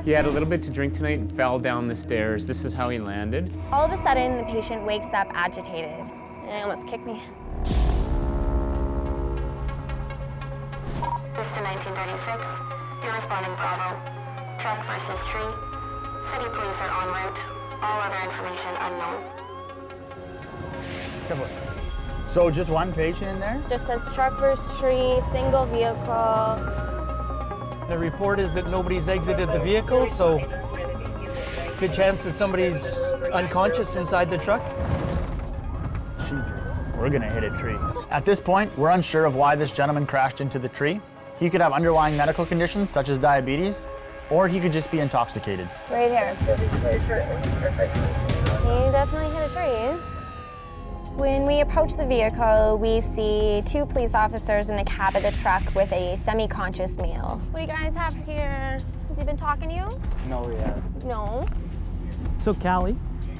He had a little bit to drink tonight and fell down the stairs. This is how he landed. All of a sudden, the patient wakes up agitated. It almost kicked me. Houston 1936, you're responding Bravo. Truck versus tree. City police are en route. All other information unknown. So just one patient in there? Just says truck versus tree, single vehicle. The report is that nobody's exited the vehicle, so good chance that somebody's unconscious inside the truck. Jesus, we're gonna hit a tree. At this point, we're unsure of why this gentleman crashed into the tree. He could have underlying medical conditions such as diabetes, or he could just be intoxicated. Right here. He definitely hit a tree. When we approach the vehicle, we see 2 police officers in the cab of the truck with a semi-conscious male. What do you guys have here? Has he been talking to you? No, we have. No. So Callie,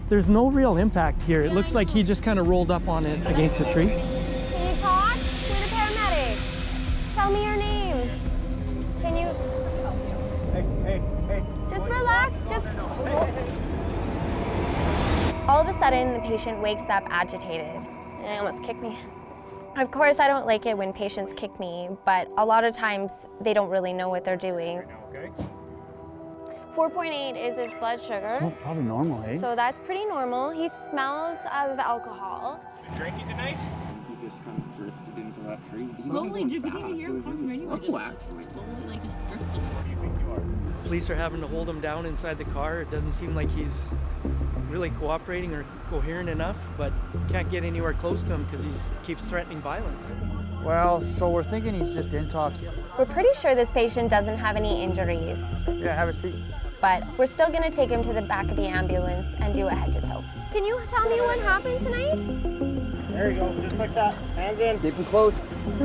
there's no real impact here. It looks like he just kind of rolled up on it against the tree. Can you talk? We're the paramedics. Tell me your name. Can you? Hey. Just relax, All of a sudden, the patient wakes up agitated. It almost kicked me. Of course, I don't like it when patients kick me, but a lot of times they don't really know what they're doing. 4.8 is his blood sugar. So probably normal, eh? So that's pretty normal. He smells of alcohol. Drinking tonight? He just kind of drifted into that tree. Slowly, you can hear him coming right away. Slowly, like just drifted. What do you think you are? Police are having to hold him down inside the car. It doesn't seem like he's really cooperating or coherent enough, but can't get anywhere close to him because he keeps threatening violence. Well, so we're thinking he's just intoxicated. We're pretty sure this patient doesn't have any injuries, Yeah, have a seat. but we're still gonna take him to the back of the ambulance and do a head to toe. Can you tell me what happened tonight? There you go, just like that. Hands in. Keep him close.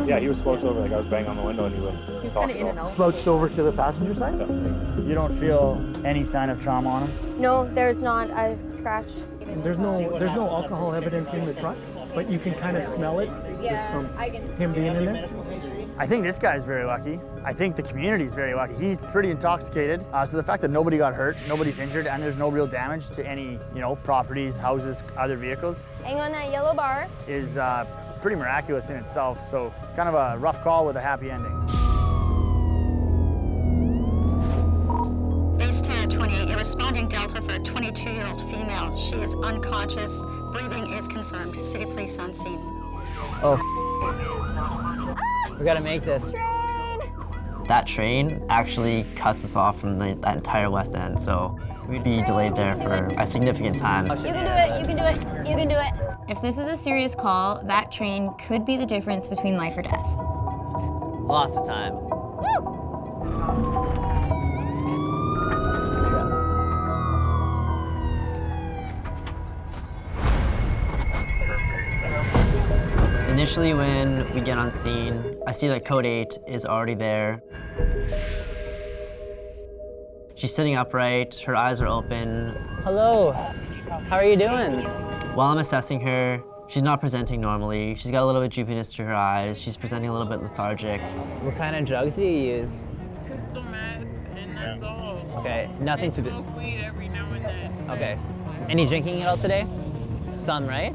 Yeah, he was slouched over, like I was banging on the window and he was all still. Slouched over to the passenger side? You don't feel any sign of trauma on him? No, there's not a scratch. There's no alcohol evidence in the truck, but you can kind of smell it just from him being in there. I think this guy's very lucky. I think the community's very lucky. He's pretty intoxicated. So the fact that nobody got hurt, nobody's injured, and there's no real damage to any, properties, houses, other vehicles Hang on that yellow bar. is pretty miraculous in itself. So kind of a rough call with a happy ending. Base 10 at 28, you're responding Delta for a 22-year-old female. She is unconscious. Breathing is confirmed. City police on scene. Oh, we gotta make this. Train! That train actually cuts us off from that entire west end, so we'd be delayed there for a significant time. You can do it, you can do it, you can do it. If this is a serious call, that train could be the difference between life or death. Lots of time. Initially, when we get on scene, I see that code 8 is already there. She's sitting upright, her eyes are open. Hello, how are you doing? While I'm assessing her, she's not presenting normally. She's got a little bit of droopiness to her eyes. She's presenting a little bit lethargic. What kind of drugs do you use? Just crystal meth, and that's all. Okay, nothing to do. Smoke weed every now and then. Okay. Any drinking at all today? Some, right?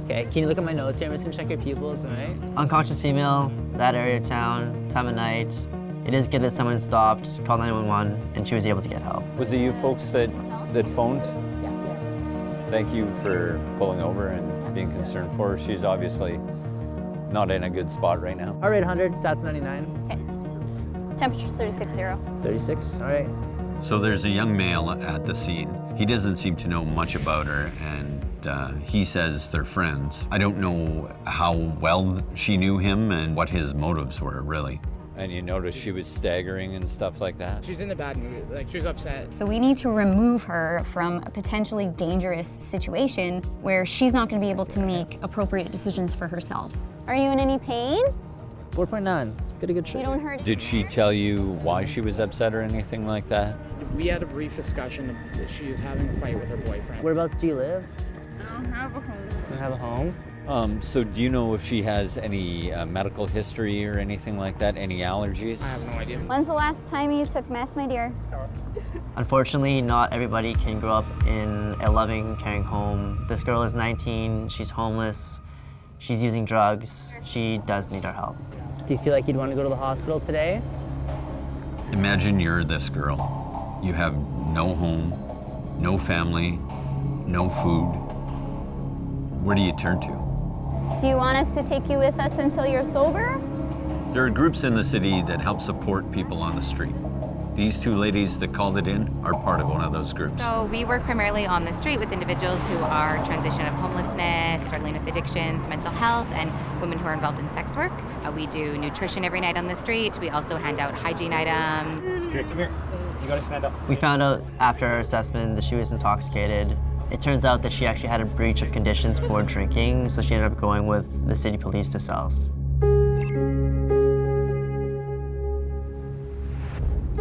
Okay, can you look at my nose here, Miss, and check your pupils, all right? Unconscious female, that area of town, time of night. It is good that someone stopped, called 911, and she was able to get help. Was it you folks that phoned? Yeah. Thank you for pulling over and being concerned for her. She's obviously not in a good spot right now. Heart rate 100, stats 99. Okay. Temperature's 36.0. 36, all right. So there's a young male at the scene. He doesn't seem to know much about her, and he says they're friends. I don't know how well she knew him and what his motives were, really. And you noticed she was staggering and stuff like that? She's in a bad mood, like she was upset. So we need to remove her from a potentially dangerous situation where she's not going to be able to make appropriate decisions for herself. Are you in any pain? 4.9, get a good shot. You don't hurt. Did she tell you why she was upset or anything like that? We had a brief discussion that she is having a fight with her boyfriend. Whereabouts do you live? I don't have a home. You have a home? So do you know if she has any medical history or anything like that? Any allergies? I have no idea. When's the last time you took meth, my dear? Unfortunately, not everybody can grow up in a loving, caring home. This girl is 19, she's homeless, she's using drugs, she does need our help. Do you feel like you'd want to go to the hospital today? Imagine you're this girl. You have no home, no family, no food. Where do you turn to? Do you want us to take you with us until you're sober? There are groups in the city that help support people on the street. These two ladies that called it in are part of one of those groups. So we work primarily on the street with individuals who are transition of homelessness, struggling with addictions, mental health, and women who are involved in sex work. We do nutrition every night on the street. We also hand out hygiene items. Here, come here. You gotta stand up. We found out after our assessment that she was intoxicated. It turns out that she actually had a breach of conditions for drinking, so she ended up going with the city police to cells.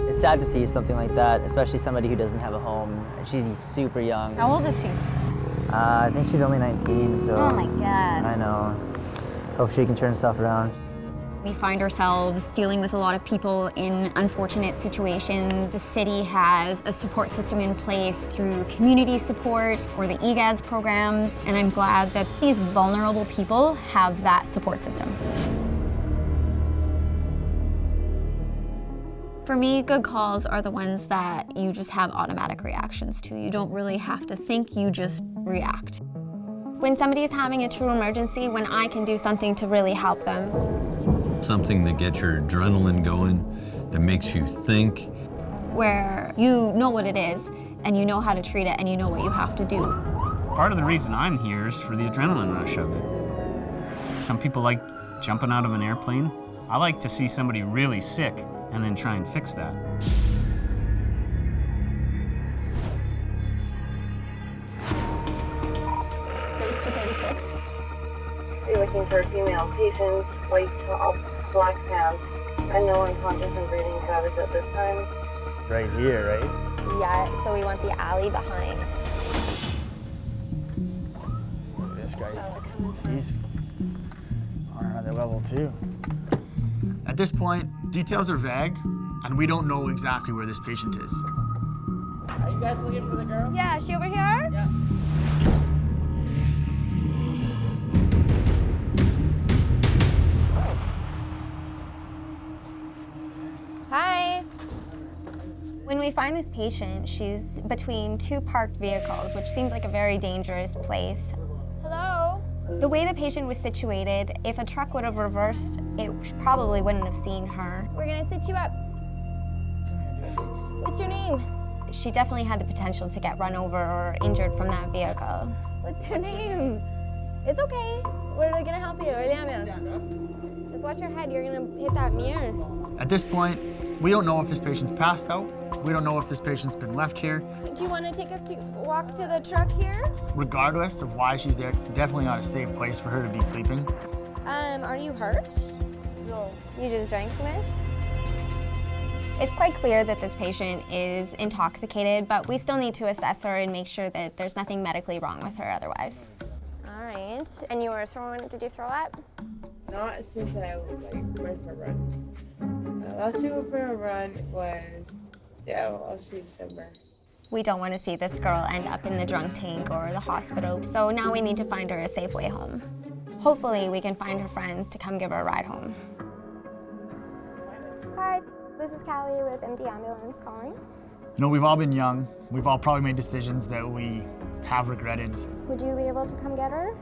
It's sad to see something like that, especially somebody who doesn't have a home. And she's super young. How old is she? I think she's only 19, so... Oh my God. I know. Hope she can turn herself around. We find ourselves dealing with a lot of people in unfortunate situations. The city has a support system in place through community support or the EGADS programs, and I'm glad that these vulnerable people have that support system. For me, good calls are the ones that you just have automatic reactions to. You don't really have to think, you just react. When somebody is having a true emergency, when I can do something to really help them. Something that gets your adrenaline going, that makes you think. Where you know what it is, and you know how to treat it, and you know what you have to do. Part of the reason I'm here is for the adrenaline rush of it. Some people like jumping out of an airplane. I like to see somebody really sick and then try and fix that. Base to 36. You're looking for female patients, white top, black pants, and no unconscious and breathing status at this time. Right here, right? Yeah, so we want the alley behind. This guy, he's on another level too. At this point, details are vague, and we don't know exactly where this patient is. Are you guys looking for the girl? Yeah, is she over here? Yeah. Hi. When we find this patient, she's between two parked vehicles, which seems like a very dangerous place. Hello? The way the patient was situated, if a truck would have reversed, it probably wouldn't have seen her. We're gonna sit you up. What's your name? She definitely had the potential to get run over or injured from that vehicle. What's your name? It's okay. We're gonna help you, or the ambulance. Just watch your head, you're gonna hit that mirror. At this point, we don't know if this patient's passed out. We don't know if this patient's been left here. Do you want to take a walk to the truck here? Regardless of why she's there, it's definitely not a safe place for her to be sleeping. Are you hurt? No. You just drank too much? It's quite clear that this patient is intoxicated, but we still need to assess her and make sure that there's nothing medically wrong with her otherwise. All right. And you were did you throw up? Not since I went for a run. Last time I went for a run was, obviously December. We don't want to see this girl end up in the drunk tank or the hospital, so now we need to find her a safe way home. Hopefully we can find her friends to come give her a ride home. Hi, this is Callie with MD Ambulance calling. You know, we've all been young. We've all probably made decisions that we have regretted. Would you be able to come get her?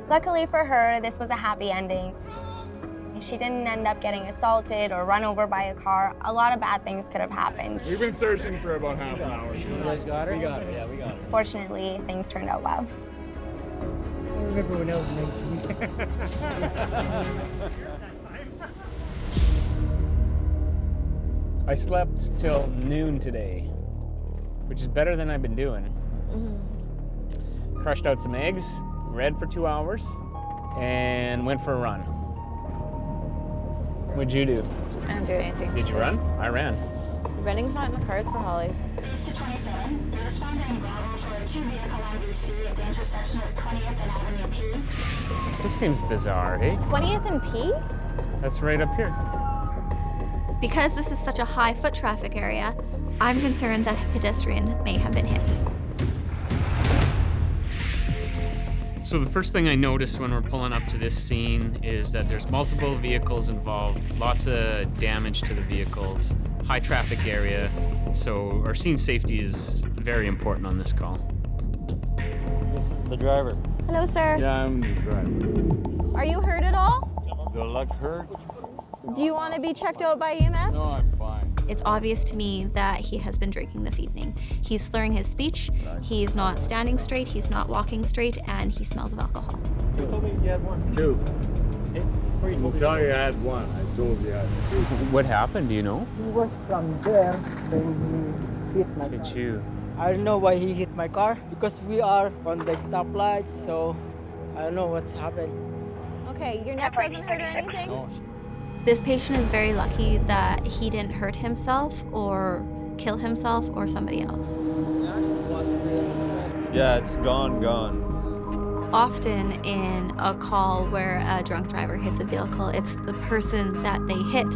Luckily for her, this was a happy ending. She didn't end up getting assaulted or run over by a car. A lot of bad things could have happened. We've been searching for about half an hour. You guys got her? We got her, yeah, we got her. Fortunately, things turned out well. I remember when I was 19. I slept till noon today, which is better than I've been doing. Crushed out some eggs, read for 2 hours, and went for a run. What'd you do? I didn't do anything. Did you run? I ran. Running's not in the cards for Holly. Base to 27. You're responding in Bravo for a 2-vehicle IBC at the intersection of 20th and Avenue P. This seems bizarre, eh? 20th and P? That's right up here. Because this is such a high foot traffic area, I'm concerned that a pedestrian may have been hit. So the first thing I noticed when we're pulling up to this scene is that there's multiple vehicles involved, lots of damage to the vehicles, high traffic area, so our scene safety is very important on this call. This is the driver. Hello, sir. Yeah, I'm the driver. Are you hurt at all? Good luck hurt? Do you want to be checked out by EMS? No, I'm fine. It's obvious to me that he has been drinking this evening. He's slurring his speech, he's not standing straight, he's not walking straight, and he smells of alcohol. You told me you had one. Two. I'm telling you I had one. I told you I had two. What happened, do you know? He was from there when he hit my car. you. I don't know why he hit my car because we are on the stoplight, so I don't know what's happened. Okay, your neck doesn't hurt or anything? No. This patient is very lucky that he didn't hurt himself or kill himself or somebody else. Yeah, it's gone. Often in a call where a drunk driver hits a vehicle, it's the person that they hit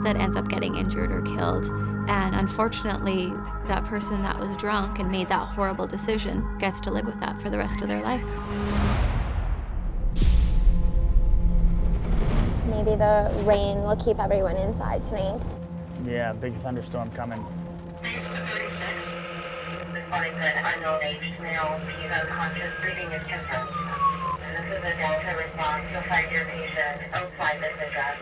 that ends up getting injured or killed. And unfortunately, that person that was drunk and made that horrible decision gets to live with that for the rest of their life. Maybe the rain will keep everyone inside tonight. Yeah, big thunderstorm coming. East of 36. Reporting that unknown aged male, he's unconscious, breathing is confirmed. And this is a Delta response. You'll find your patient outside this address.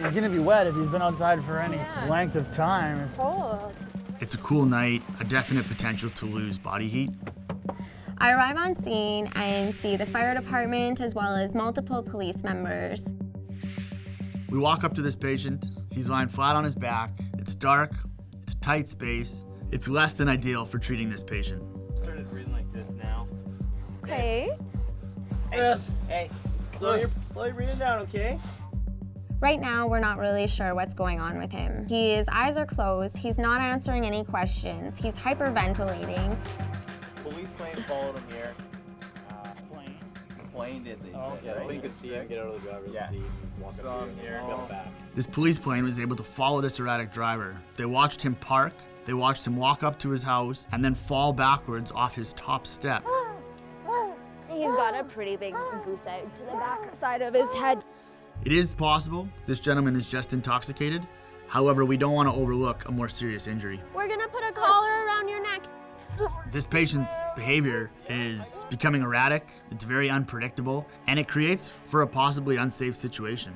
He's gonna be wet if he's been outside for any length of time. It's cold. It's a cool night, a definite potential to lose body heat. I arrive on scene and see the fire department as well as multiple police members. We walk up to this patient. He's lying flat on his back. It's dark, it's a tight space. It's less than ideal for treating this patient. Started breathing like this now. Okay. Hey, slow your breathing down, okay? Right now, we're not really sure what's going on with him. His eyes are closed, he's not answering any questions, he's hyperventilating. Police plane followed him here. Plane did they say. Yeah, they could see him get out of the driver's seat and walk up here and come back. This police plane was able to follow this erratic driver. They watched him park, they watched him walk up to his house, and then fall backwards off his top step. He's got a pretty big goose egg to the back side of his head. It is possible this gentleman is just intoxicated. However, we don't want to overlook a more serious injury. We're gonna put a collar around your neck. This patient's behavior is becoming erratic, it's very unpredictable, and it creates for a possibly unsafe situation.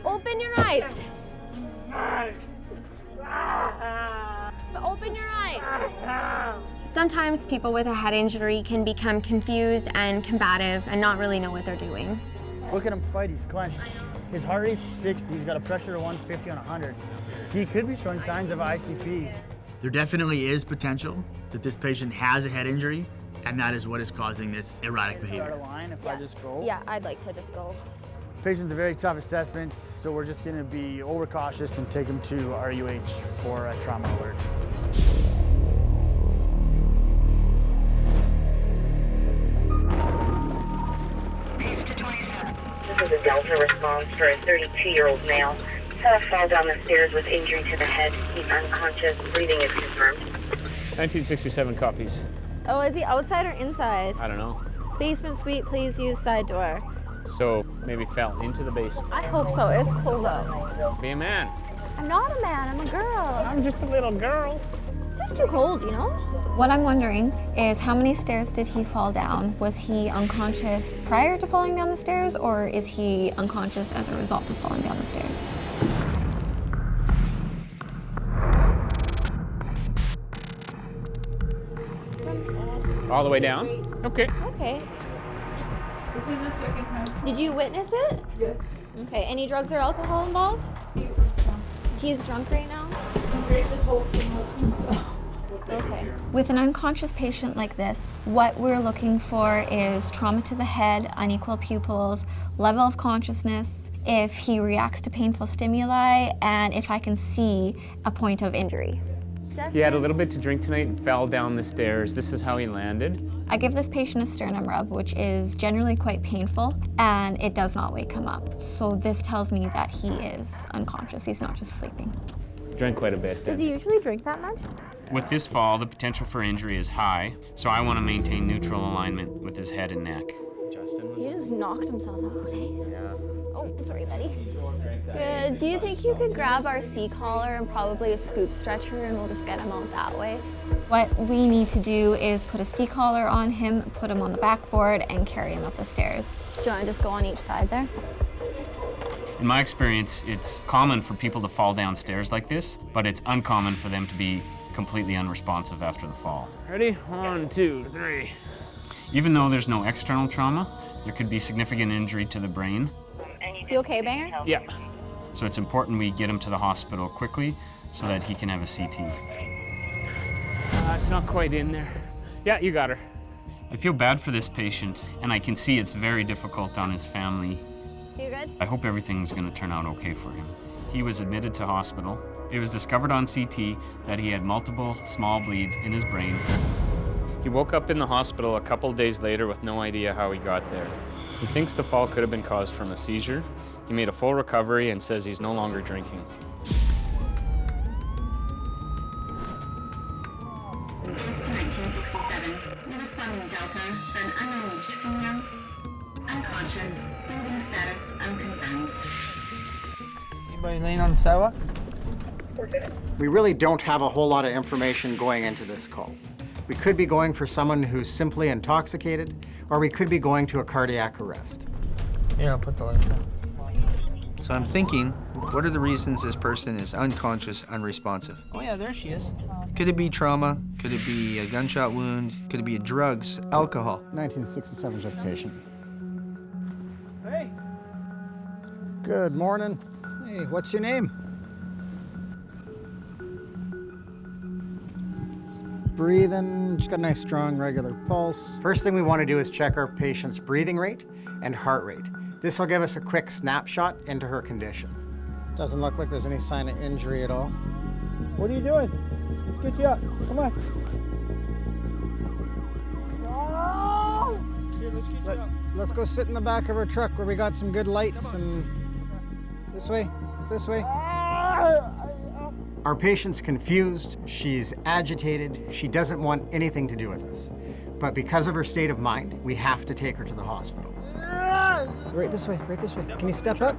Open your eyes. Open your eyes. Sometimes people with a head injury can become confused and combative and not really know what they're doing. Look at him fight, he's clenched. His heart rate's 60, he's got a pressure of 150 on 100. He could be showing signs of ICP. There definitely is potential that this patient has a head injury, and that is what is causing this erratic behavior. Start a line if I just go? Yeah, I'd like to just go. Patient's a very tough assessment, so we're just gonna be overcautious and take him to RUH for a trauma alert. This is a Delta response for a 32-year-old male. Had a fall down the stairs with injury to the head. He's unconscious. Breathing is confirmed. 1967 copies. Oh, is he outside or inside? I don't know. Basement suite, please use side door. So maybe fell into the basement. I hope so, it's cold out. Be a man. I'm not a man, I'm a girl. I'm just a little girl. It's just too cold, you know? What I'm wondering is how many stairs did he fall down? Was he unconscious prior to falling down the stairs, or is he unconscious as a result of falling down the stairs? All the way down? Okay. Okay. This is the second time. Did you witness it? Yes. Okay, any drugs or alcohol involved? He's drunk right now? Okay. With an unconscious patient like this, what we're looking for is trauma to the head, unequal pupils, level of consciousness, if he reacts to painful stimuli, and if I can see a point of injury. He had a little bit to drink tonight and fell down the stairs. This is how he landed. I give this patient a sternum rub, which is generally quite painful, and it does not wake him up. So this tells me that he is unconscious. He's not just sleeping. Drank quite a bit then. Does he usually drink that much? With this fall, the potential for injury is high, so I want to maintain neutral alignment with his head and neck. He just knocked himself out, eh? Yeah. Oh, sorry, buddy. Good. Do you think you could grab our C-collar and probably a scoop stretcher and we'll just get him out that way? What we need to do is put a C-collar on him, put him on the backboard, and carry him up the stairs. Do you want to just go on each side there? In my experience, it's common for people to fall downstairs like this, but it's uncommon for them to be completely unresponsive after the fall. Ready? 1, 2, 3. Even though there's no external trauma, there could be significant injury to the brain. You okay, Banger? Yeah. So it's important we get him to the hospital quickly so that he can have a CT. It's not quite in there. Yeah, you got her. I feel bad for this patient, and I can see it's very difficult on his family. You good? I hope everything's going to turn out okay for him. He was admitted to hospital. It was discovered on CT that he had multiple small bleeds in his brain. He woke up in the hospital a couple days later with no idea how he got there. He thinks the fall could have been caused from a seizure. He made a full recovery and says he's no longer drinking. Responding Delta, an unknown female, unconscious, breathing status unconfirmed. Anybody laying on the sidewalk? We really don't have a whole lot of information going into this call. We could be going for someone who's simply intoxicated, or we could be going to a cardiac arrest. Yeah, I'll put the lights on. So I'm thinking, what are the reasons this person is unconscious, unresponsive? Oh yeah, there she is. Could it be trauma? Could it be a gunshot wound? Could it be drugs, alcohol? 1967 patient. Hey. Good morning. Hey, what's your name? Breathing, she's got a nice, strong, regular pulse. First thing we want to do is check our patient's breathing rate and heart rate. This will give us a quick snapshot into her condition. Doesn't look like there's any sign of injury at all. What are you doing? Let's get you up. Come on. Here, let's get you up. Let's go sit in the back of her truck where we got some good lights and this way, this way. Our patient's confused, she's agitated, she doesn't want anything to do with us. But because of her state of mind, we have to take her to the hospital. Right this way, right this way. Can you step up?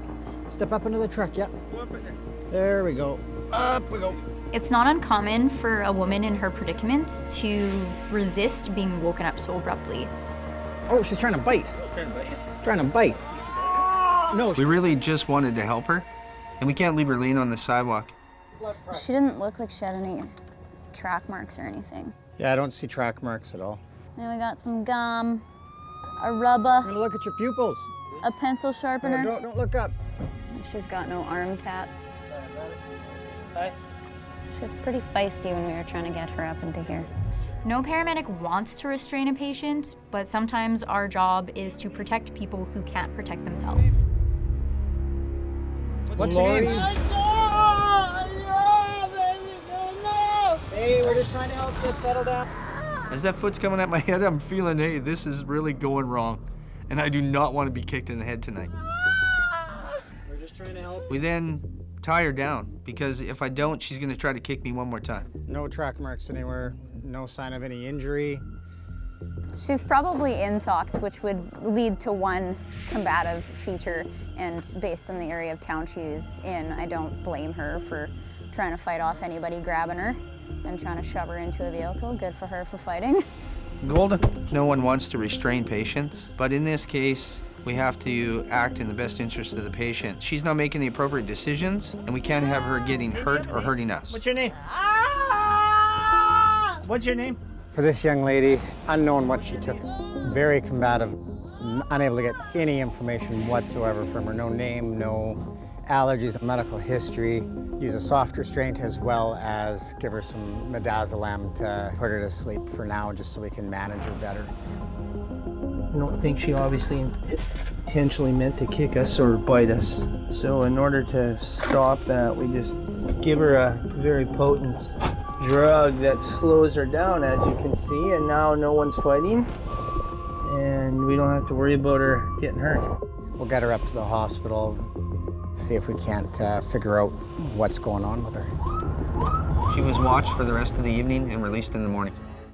Step up into the truck, yeah. There we go. Up we go. It's not uncommon for a woman in her predicament to resist being woken up so abruptly. Oh, she's trying to bite. Trying to bite. No. We really just wanted to help her, and we can't leave her laying on the sidewalk. She didn't look like she had any track marks or anything. Yeah, I don't see track marks at all. And we got some gum, a rubber. I'm gonna look at your pupils. A pencil sharpener. No, don't look up. She's got no arm tats. Hi. She was pretty feisty when we were trying to get her up into here. No paramedic wants to restrain a patient, but sometimes our job is to protect people who can't protect themselves. What's your name? Hey, we're just trying to help you settle down. As that foot's coming at my head, I'm feeling, hey, this is really going wrong. And I do not want to be kicked in the head tonight. We're just trying to help. We then tie her down, because if I don't, she's gonna try to kick me one more time. No track marks anywhere, no sign of any injury. She's probably intox, which would lead to one combative feature, and based on the area of town she's in, I don't blame her for trying to fight off anybody grabbing her and trying to shove her into a vehicle. Good for her for fighting. Golden. No one wants to restrain patients, but in this case, we have to act in the best interest of the patient. She's not making the appropriate decisions, and we can't have her getting hurt or hurting us. What's your name? What's your name? For this young lady, unknown what she took. Very combative, unable to get any information whatsoever from her. No name, no allergies, medical history. Use a soft restraint as well as give her some midazolam to put her to sleep for now, just so we can manage her better. I don't think she obviously intentionally meant to kick us or bite us. So in order to stop that, we just give her a very potent drug that slows her down, as you can see, and now no one's fighting, and we don't have to worry about her getting hurt. We'll get her up to the hospital, see if we can't figure out what's going on with her. She was watched for the rest of the evening and released in the morning.